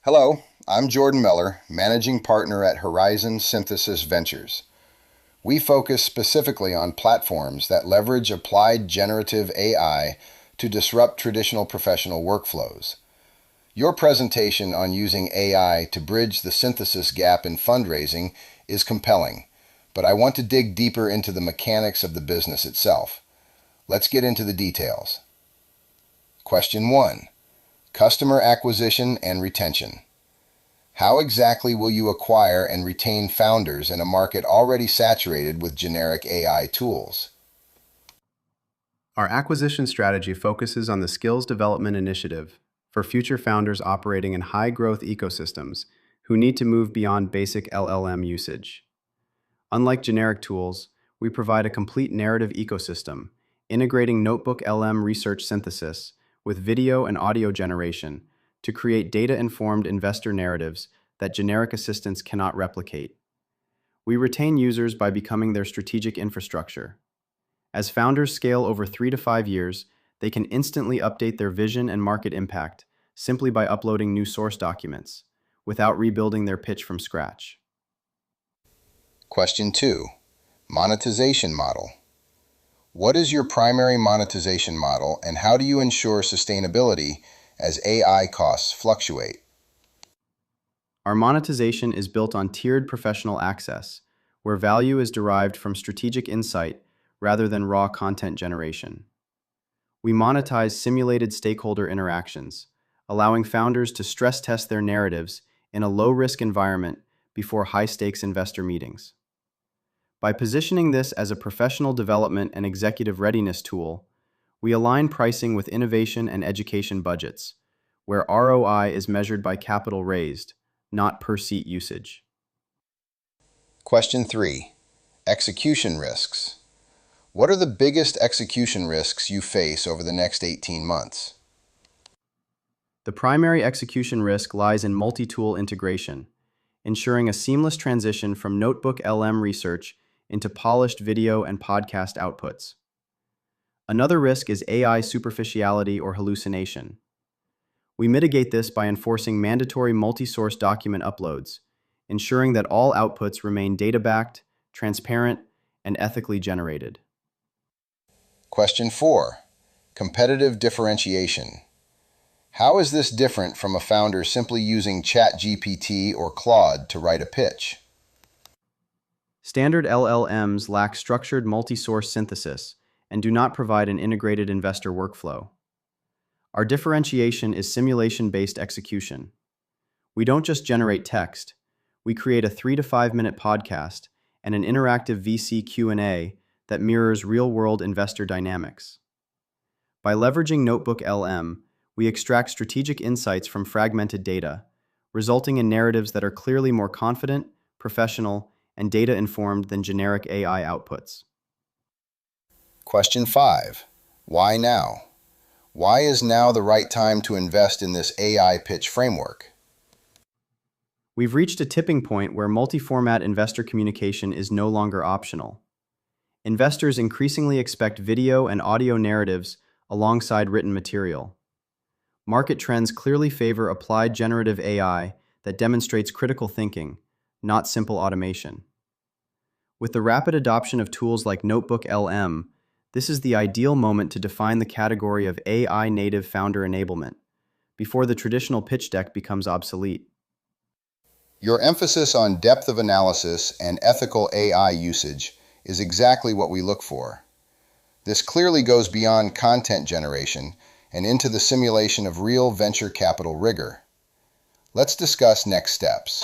Hello, I'm Jordan Miller, Managing Partner at Horizon Synthesis Ventures. We focus specifically on platforms that leverage applied generative AI to disrupt traditional professional workflows. Your presentation on using AI to bridge the synthesis gap in fundraising is compelling, but I want to dig deeper into the mechanics of the business itself. Let's get into the details. Question 1. Customer acquisition and retention. How exactly will you acquire and retain founders in a market already saturated with generic AI tools? Our acquisition strategy focuses on the skills development initiative for future founders operating in high-growth ecosystems who need to move beyond basic LLM usage. Unlike generic tools, we provide a complete narrative ecosystem, integrating Notebook LM research synthesis with video and audio generation to create data-informed investor narratives that generic assistants cannot replicate. We retain users by becoming their strategic infrastructure. As founders scale over 3 to 5 years, they can instantly update their vision and market impact simply by uploading new source documents, without rebuilding their pitch from scratch. Question 2. Monetization model. What is your primary monetization model and how do you ensure sustainability as AI costs fluctuate? Our monetization is built on tiered professional access, where value is derived from strategic insight rather than raw content generation. We monetize simulated stakeholder interactions, allowing founders to stress test their narratives in a low-risk environment before high-stakes investor meetings. By positioning this as a professional development and executive readiness tool, we align pricing with innovation and education budgets, where ROI is measured by capital raised, not per-seat usage. Question 3. Execution risks. What are the biggest execution risks you face over the next 18 months? The primary execution risk lies in multi-tool integration, ensuring a seamless transition from Notebook LM research into polished video and podcast outputs. Another risk is AI superficiality or hallucination. We mitigate this by enforcing mandatory multi-source document uploads, ensuring that all outputs remain data-backed, transparent, and ethically generated. Question 4. Competitive differentiation. How is this different from a founder simply using ChatGPT or Claude to write a pitch? Standard LLMs lack structured multi-source synthesis and do not provide an integrated investor workflow. Our differentiation is simulation-based execution. We don't just generate text, we create a 3 to 5 minute podcast and an interactive VC Q&A that mirrors real-world investor dynamics. By leveraging Notebook LM, we extract strategic insights from fragmented data, resulting in narratives that are clearly more confident, professional, and data-informed than generic AI outputs. Question 5. Why now? Why is now the right time to invest in this AI pitch framework? We've reached a tipping point where multi-format investor communication is no longer optional. Investors increasingly expect video and audio narratives alongside written material. Market trends clearly favor applied generative AI that demonstrates critical thinking, not simple automation. With the rapid adoption of tools like Notebook LM, this is the ideal moment to define the category of AI-native founder enablement, before the traditional pitch deck becomes obsolete. Your emphasis on depth of analysis and ethical AI usage is exactly what we look for. This clearly goes beyond content generation and into the simulation of real venture capital rigor. Let's discuss next steps.